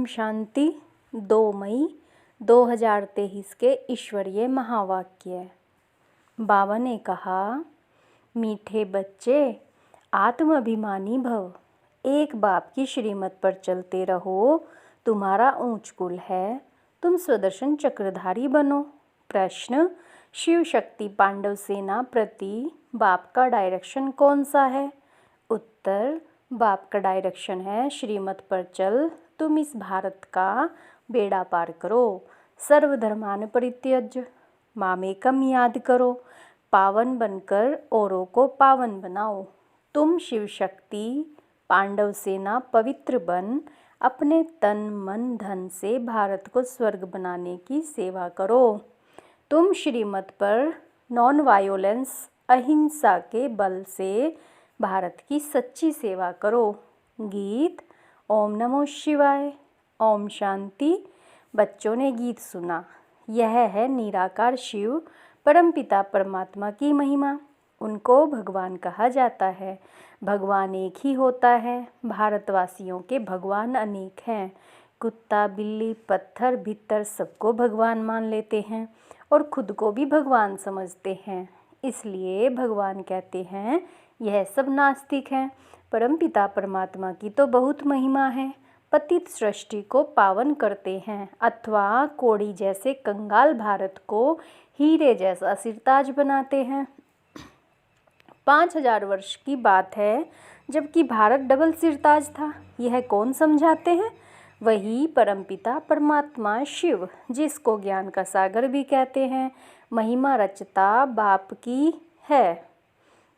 ओम शांति। 2 मई 2023 के ईश्वरीय महावाक्य। बाबा ने कहा, मीठे बच्चे, आत्माभिमानी भव, एक बाप की श्रीमत पर चलते रहो। तुम्हारा ऊंच कुल है, तुम स्वदर्शन चक्रधारी बनो। प्रश्न, शिव शक्ति पांडव सेना प्रति बाप का डायरेक्शन कौन सा है? उत्तर, बाप का डायरेक्शन है, श्रीमत पर चल, तुम इस भारत का बेड़ा पार करो। सर्वधर्मान परित्यज्य मामेकम याद करो, पावन बनकर औरों को पावन बनाओ। तुम शिव शक्ति पांडव सेना पवित्र बन अपने तन मन धन से भारत को स्वर्ग बनाने की सेवा करो। तुम श्रीमत पर नॉन वायोलेंस अहिंसा के बल से भारत की सच्ची सेवा करो। गीत। ओम नमो शिवाय। ओम शांति। बच्चों ने गीत सुना। यह है निराकार शिव परमपिता परमात्मा की महिमा। उनको भगवान कहा जाता है। भगवान एक ही होता है। भारतवासियों के भगवान अनेक हैं। कुत्ता, बिल्ली, पत्थर, भीतर सबको भगवान मान लेते हैं और खुद को भी भगवान समझते हैं। इसलिए भगवान कहते हैं, यह सब नास्तिक हैं। परमपिता परमात्मा की तो बहुत महिमा है। पतित सृष्टि को पावन करते हैं अथवा कोड़ी जैसे कंगाल भारत को हीरे जैसा सिरताज बनाते हैं। 5000 वर्ष की बात है जबकि भारत डबल सिरताज था। यह कौन समझाते हैं? वही परमपिता परमात्मा शिव, जिसको ज्ञान का सागर भी कहते हैं। महिमा रचता बाप की है।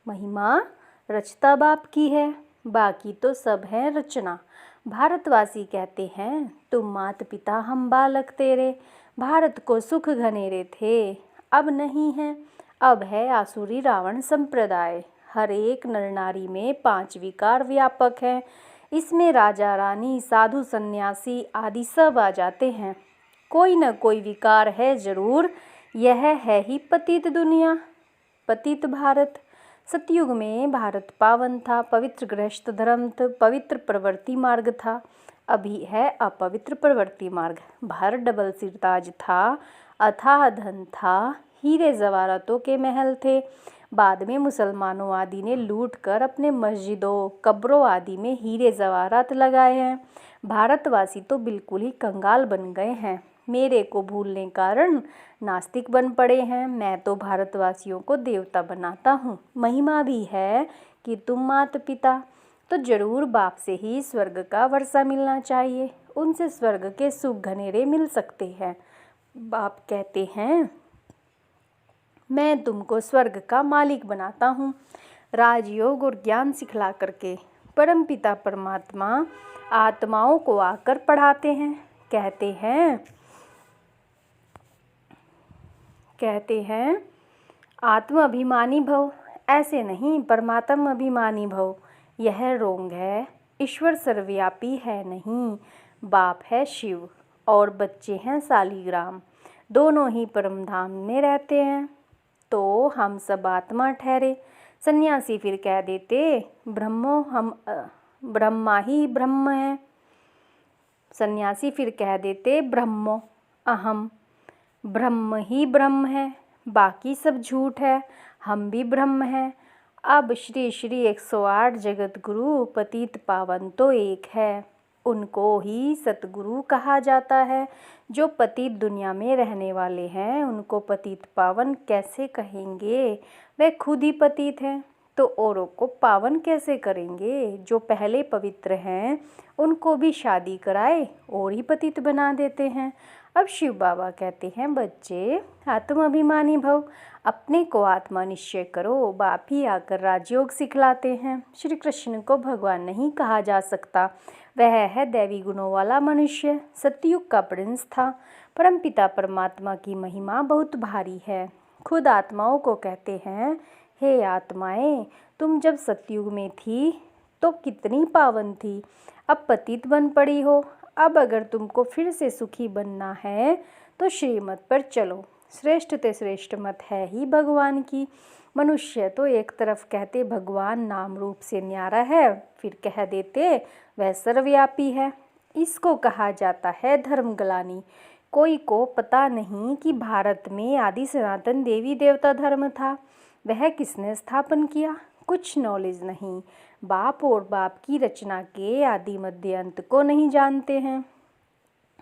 महिमा रचता बाप की है, बाकी तो सब है रचना। भारतवासी कहते हैं, तुम मात पिता हम बालक तेरे। भारत को सुख घनेरे थे, अब नहीं है। अब है आसुरी रावण संप्रदाय। हर एक नर नारी में 5 विकार व्यापक हैं। इसमें राजा रानी साधु सन्यासी आदि सब आ जाते हैं। कोई न कोई विकार है जरूर। यह है ही पतित दुनिया, पतित भारत। सतयुग में भारत पावन था, पवित्र गृहस्थ धर्म था, पवित्र प्रवृत्ति मार्ग था। अभी है अपवित्र प्रवृत्ति मार्ग। भारत डबल सिरताज था, अथाह धन था, हीरे जवाहरातों के महल थे। बाद में मुसलमानों आदि ने लूट कर अपने मस्जिदों कब्रों आदि में हीरे जवाहरात लगाए हैं। भारतवासी तो बिल्कुल ही कंगाल बन गए हैं। मेरे को भूलने कारण नास्तिक बन पड़े हैं। मैं तो भारतवासियों को देवता बनाता हूँ। महिमा भी है कि तुम माता पिता, तो जरूर बाप से ही स्वर्ग का वर्षा मिलना चाहिए। उनसे स्वर्ग के सुख घनेरे मिल सकते हैं। बाप कहते हैं, मैं तुमको स्वर्ग का मालिक बनाता हूँ, राजयोग और ज्ञान सिखला करके। परमपिता परमात्मा आत्माओं को आकर पढ़ाते हैं। कहते हैं आत्म अभिमानी भव। ऐसे नहीं, परमात्मा अभिमानी भव। यह रोंग है। ईश्वर सर्वव्यापी है नहीं। बाप है शिव और बच्चे हैं सालीग्राम। दोनों ही परमधाम में रहते हैं, तो हम सब आत्मा ठहरे। सन्यासी फिर कह देते, ब्रह्मा ही ब्रह्म है। सन्यासी फिर कह देते, ब्रह्मो अहम, ब्रह्म ही ब्रह्म है, बाकी सब झूठ है, हम भी ब्रह्म हैं। अब श्री श्री 108 जगत गुरु पतित पावन तो एक है। उनको ही सतगुरु कहा जाता है। जो पतित दुनिया में रहने वाले हैं, उनको पतित पावन कैसे कहेंगे? वे खुद ही पतित हैं, तो औरों को पावन कैसे करेंगे? जो पहले पवित्र हैं, उनको भी शादी कराए और ही पतित बना देते हैं। अब शिव बाबा कहते हैं, बच्चे आत्माभिमानी भव, अपने को आत्मा निश्चय करो। बाप ही आकर राजयोग सिखलाते हैं। श्री कृष्ण को भगवान नहीं कहा जा सकता। वह है दैवी गुणों वाला मनुष्य। सतयुग का प्रिंस था। परमपिता परमात्मा की महिमा बहुत भारी है। खुद आत्माओं को कहते हैं, हे आत्माएं, तुम जब सतयुग में थी तो कितनी पावन थी, अब पतित बन पड़ी हो। अब अगर तुमको फिर से सुखी बनना है तो श्रीमत पर चलो। श्रेष्ठ ते श्रेष्ठ मत है ही भगवान की। मनुष्य तो एक तरफ कहते भगवान नाम रूप से न्यारा है, फिर कह देते वह सर्वव्यापी है। इसको कहा जाता है धर्मग्लानि। कोई को पता नहीं कि भारत में आदि सनातन देवी देवता धर्म था, वह किसने स्थापन किया, कुछ नॉलेज नहीं। बाप और बाप की रचना के आदि मध्य अंत को नहीं जानते हैं।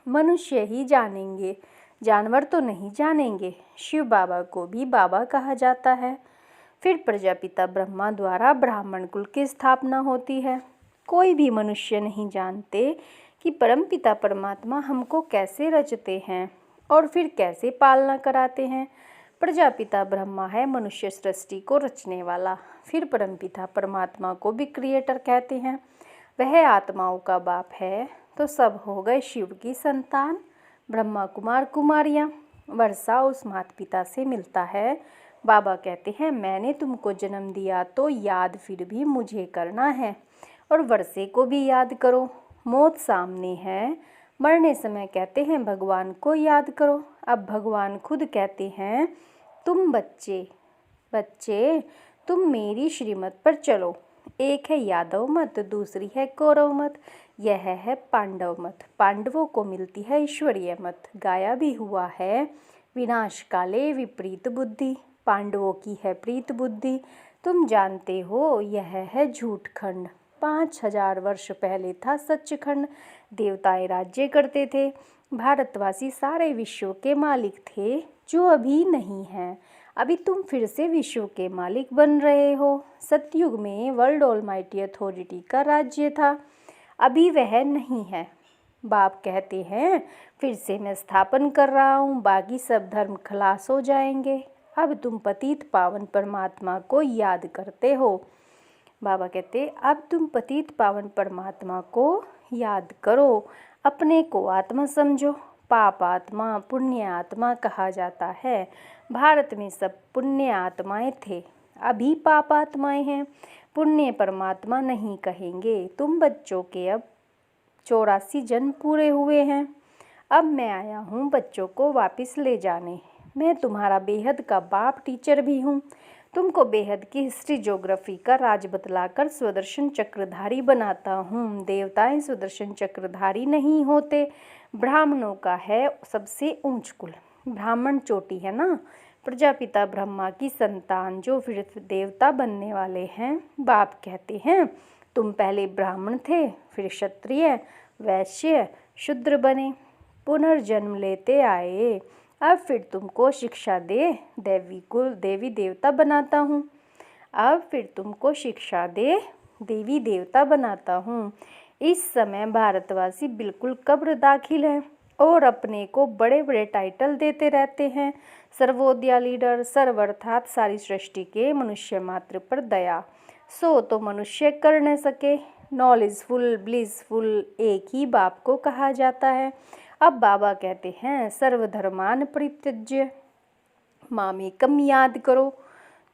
मनुष्य ही जानेंगे, जानवर तो नहीं जानेंगे। शिव बाबा को भी बाबा कहा जाता है। फिर प्रजापिता ब्रह्मा द्वारा ब्राह्मण कुल की स्थापना होती है। कोई भी मनुष्य नहीं जानते कि परमपिता परमात्मा हमको कैसे रचते हैं और फिर कैसे पालना कराते हैं। प्रजापिता ब्रह्मा है मनुष्य सृष्टि को रचने वाला। फिर परमपिता परमात्मा को भी क्रिएटर कहते हैं। वह आत्माओं का बाप है, तो सब हो गए शिव की संतान। ब्रह्मा कुमार कुमारियाँ। वर्षा उस माता पिता से मिलता है। बाबा कहते हैं मैंने तुमको जन्म दिया तो याद फिर भी मुझे करना है, और वर्षे को भी याद करो। मौत सामने है, मरने समय कहते हैं भगवान को याद करो। अब भगवान खुद कहते हैं तुम बच्चे तुम मेरी श्रीमत पर चलो। एक है यादव मत, दूसरी है कौरव मत, यह है पांडव मत। पांडवों को मिलती है ईश्वरीय मत। गाया भी हुआ है विनाश काले विपरीत बुद्धि, पांडवों की है प्रीत बुद्धि। तुम जानते हो यह है झूठ खंड। 5000 वर्ष पहले था सचखंड। देवताएं राज्य करते थे, भारतवासी सारे विश्व के मालिक थे, जो अभी नहीं हैं। अभी तुम फिर से विश्व के मालिक बन रहे हो। सतयुग में वर्ल्ड ऑलमाइटी अथॉरिटी का राज्य था, अभी वह नहीं है। बाप कहते हैं फिर से मैं स्थापन कर रहा हूँ, बाकी सब धर्म खलास हो जाएंगे। अब तुम पतित पावन परमात्मा को याद करते हो। बाबा कहते अब तुम पतित पावन परमात्मा को याद करो, अपने को आत्मा समझो। पाप आत्मा पुण्य आत्मा कहा जाता है। भारत में सब पुण्य आत्माएं थे, अभी पाप आत्माएं हैं। पुण्य परमात्मा नहीं कहेंगे। तुम बच्चों के अब 84 जन्म पूरे हुए हैं। अब मैं आया हूँ बच्चों को वापस ले जाने। मैं तुम्हारा बेहद का बाप टीचर भी हूँ। तुमको बेहद की हिस्ट्री ज्योग्राफी का राज बतलाकर सुदर्शन चक्रधारी बनाता हूँ। देवताएं सुदर्शन चक्रधारी नहीं होते, ब्राह्मणों का है सबसे ऊंच कुल। ब्राह्मण चोटी है ना, प्रजापिता ब्रह्मा की संतान जो फिर देवता बनने वाले हैं। बाप कहते हैं तुम पहले ब्राह्मण थे, फिर क्षत्रिय वैश्य शूद्र बने, पुनर्जन्म लेते आए। अब फिर तुमको शिक्षा दे देवी देवता बनाता हूँ। अब फिर तुमको शिक्षा दे देवी देवता बनाता हूँ। इस समय भारतवासी बिल्कुल कब्र दाखिल हैं और अपने को बड़े बड़े टाइटल देते रहते हैं। सर्वोदया लीडर, सर्व अर्थात सारी सृष्टि के मनुष्य मात्र पर दया, सो तो मनुष्य कर न सके। नॉलेजफुल ब्लिसफुल एक ही बाप को कहा जाता है। अब बाबा कहते हैं सर्वधर्मान परित्यज्य मामेकम याद करो,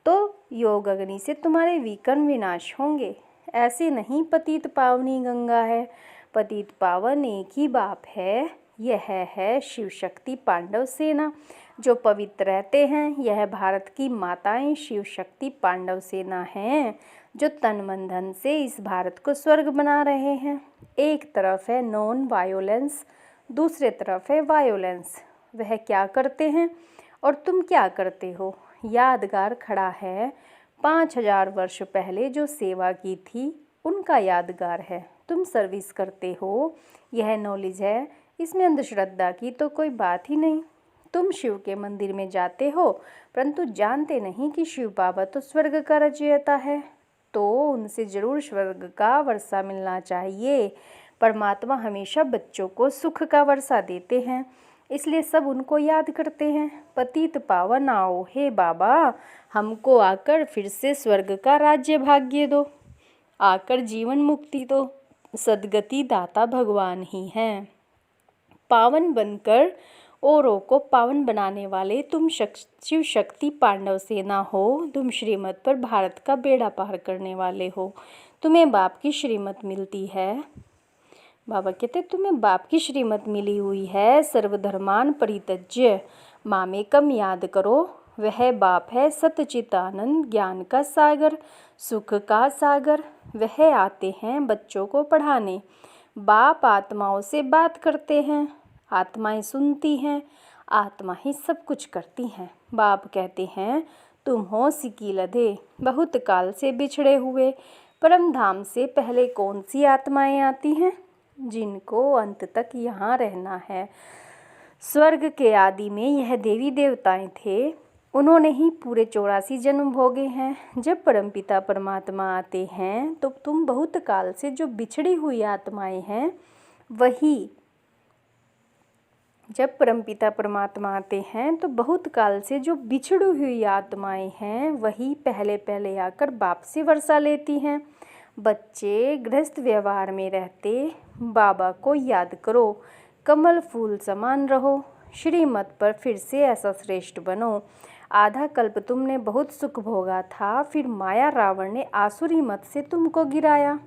तो योग अग्नि से तुम्हारे विकर्म विनाश होंगे। ऐसे नहीं पतित पावनी गंगा है, पतित पावन एक ही बाप है। यह है शिव शक्ति पांडव सेना जो पवित्र रहते हैं। यह भारत की माताएं शिव शक्ति पांडव सेना हैं जो तन मन धन से इस भारत को स्वर्ग बना रहे हैं। एक तरफ है नॉन वायोलेंस, दूसरे तरफ है वायोलेंस। वह क्या करते हैं और तुम क्या करते हो? यादगार खड़ा है 5000 वर्ष पहले जो सेवा की थी उनका यादगार है। तुम सर्विस करते हो, यह नॉलेज है। इसमें अंधश्रद्धा की तो कोई बात ही नहीं। तुम शिव के मंदिर में जाते हो परंतु जानते नहीं कि शिव बाबा तो स्वर्ग का रचयिता है, तो उनसे जरूर स्वर्ग का वर्षा मिलना चाहिए। परमात्मा हमेशा बच्चों को सुख का वर्षा देते हैं, इसलिए सब उनको याद करते हैं। पतित पावन आओ, हे बाबा हमको आकर फिर से स्वर्ग का राज्य भाग्य दो, आकर जीवन मुक्ति दो। सदगति दाता भगवान ही हैं। पावन बनकर औरों को पावन बनाने वाले तुम शिव शक्ति पांडव सेना हो। तुम श्रीमत पर भारत का बेड़ा पार करने वाले हो। तुम्हें बाप की श्रीमत मिलती है। बाबा कहते तुम्हें बाप की श्रीमत मिली हुई है। सर्वधर्मान परित्यज्य मामेकम याद करो। वह बाप है सतचितानंद, ज्ञान का सागर, सुख का सागर। वह आते हैं बच्चों को पढ़ाने। बाप आत्माओं से बात करते हैं, आत्माएं सुनती हैं, आत्मा ही सब कुछ करती हैं। बाप कहते हैं, तुम हो सिकीलधे, बहुत काल से बिछड़े हुए। परम धाम से पहले कौन सी आत्माएं आती हैं? जिनको अंत तक यहाँ रहना है। स्वर्ग के आदि में यह देवी देवताएं थे, उन्होंने ही पूरे 84 जन्म भोगे हैं। जब परमपिता परमात्मा आते हैं तो तुम बहुत काल से जो बिछड़ी हुई आत्माएं हैं वही जब परमपिता परमात्मा आते हैं तो बहुत काल से जो बिछड़ी हुई आत्माएं हैं वही पहले पहले आकर बाप से वर्षा लेती हैं। बच्चे गृहस्थ व्यवहार में रहते बाबा को याद करो, कमल फूल समान रहो, श्रीमत पर फिर से ऐसा श्रेष्ठ बनो। आधा कल्प तुमने बहुत सुख भोगा था, फिर माया रावण ने आसुरी मत से तुमको गिराया।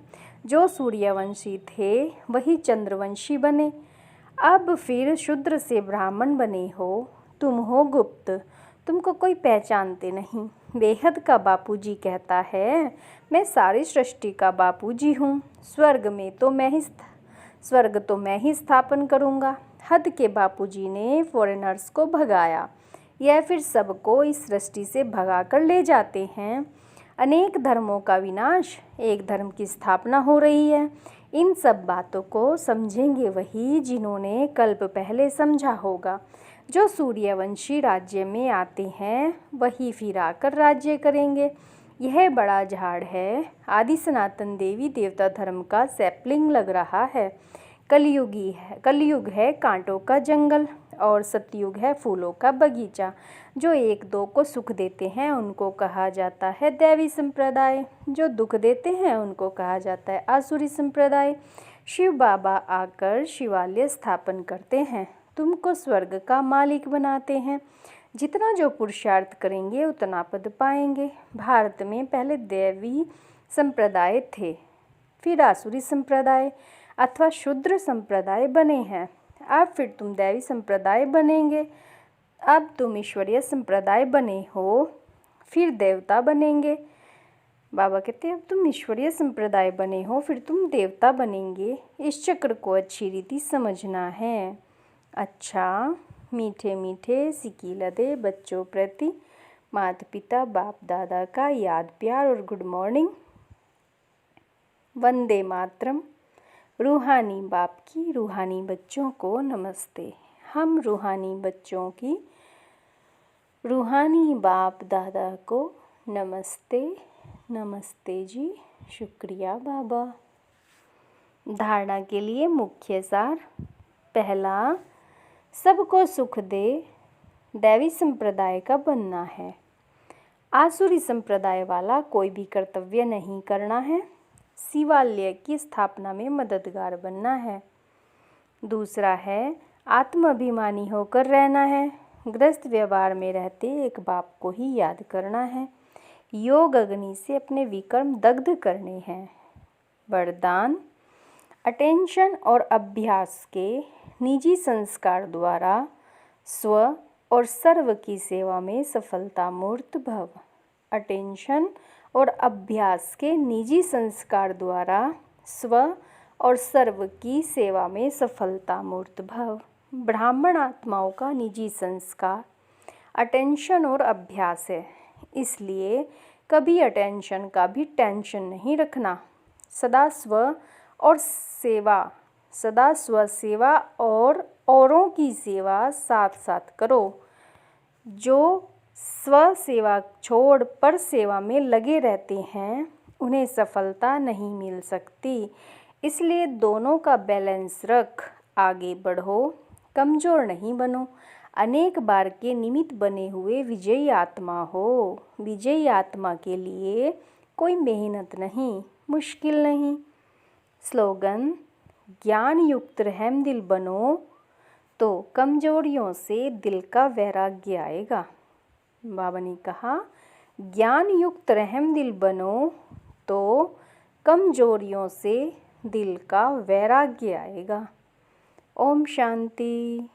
जो सूर्यवंशी थे वही चंद्रवंशी बने, अब फिर शूद्र से ब्राह्मण बने हो। तुम हो गुप्त, तुमको कोई पहचानते नहीं। बेहद का बापूजी कहता है, मैं सारी सृष्टि का बापूजी हूँ। स्वर्ग तो मैं ही स्थापन करूँगा। हद के बापूजी ने फॉरेनर्स को भगाया, यह फिर सबको इस सृष्टि से भगा कर ले जाते हैं। अनेक धर्मों का विनाश, एक धर्म की स्थापना हो रही है। इन सब बातों को समझेंगे वही जिन्होंने कल्प पहले समझा होगा। जो सूर्यवंशी राज्य में आते हैं वही फिर आकर राज्य करेंगे। यह बड़ा झाड़ है, आदि सनातन देवी देवता धर्म का सैपलिंग लग रहा है। कलयुग है कांटों का जंगल और सतयुग है फूलों का बगीचा। जो एक दो को सुख देते हैं उनको कहा जाता है दैवी संप्रदाय, जो दुख देते हैं उनको कहा जाता है आसुरी संप्रदाय। शिव बाबा आकर शिवालय स्थापन करते हैं, तुमको स्वर्ग का मालिक बनाते हैं। जितना जो पुरुषार्थ करेंगे उतना पद पाएंगे। भारत में पहले दैवी संप्रदाय थे, फिर आसुरी संप्रदाय अथवा शूद्र संप्रदाय बने हैं। अब फिर तुम दैवी संप्रदाय बनेंगे। अब तुम ईश्वरीय संप्रदाय बने हो, फिर देवता बनेंगे। बाबा कहते हैं अब तुम ईश्वरीय संप्रदाय बने हो, फिर तुम देवता बनेंगे। इस चक्र को अच्छी रीति समझना है। अच्छा, मीठे मीठे सिकीलधे बच्चों प्रति माता पिता बाप दादा का याद प्यार और गुड मॉर्निंग। वंदे मातरम। रूहानी बाप की रूहानी बच्चों को नमस्ते। हम रूहानी बच्चों की रूहानी बाप दादा को नमस्ते। नमस्ते जी, शुक्रिया बाबा। धारणा के लिए मुख्य सार। पहला, सबको सुख दे दैवी संप्रदाय का बनना है। आसुरी संप्रदाय वाला कोई भी कर्तव्य नहीं करना है। शिवालय की स्थापना में मददगार बनना है। दूसरा है आत्माभिमानी होकर रहना है। गृहस्थ व्यवहार में रहते एक बाप को ही याद करना है। योग अग्नि से अपने विकर्म दग्ध करने हैं। वरदान, अटेंशन और अभ्यास के निजी संस्कार द्वारा स्व और सर्व की सेवा में सफलता मूर्त भव। अटेंशन और अभ्यास के निजी संस्कार द्वारा स्व और सर्व की सेवा में सफलता मूर्त भव। ब्राह्मण आत्माओं का निजी संस्कार अटेंशन और अभ्यास है, इसलिए कभी अटेंशन का भी टेंशन नहीं रखना। सदा स्व सेवा और औरों की सेवा साथ साथ करो। जो स्व सेवा छोड़ पर सेवा में लगे रहते हैं उन्हें सफलता नहीं मिल सकती, इसलिए दोनों का बैलेंस रख आगे बढ़ो, कमज़ोर नहीं बनो। अनेक बार के निमित्त बने हुए विजयी आत्मा हो। विजयी आत्मा के लिए कोई मेहनत नहीं, मुश्किल नहीं। स्लोगन, ज्ञान युक्त रहम दिल बनो तो कमजोरियों से दिल का वैराग्य आएगा। बाबा ने कहा, ज्ञान युक्त रहम दिल बनो तो कमजोरियों से दिल का वैराग्य आएगा। ओम शांति।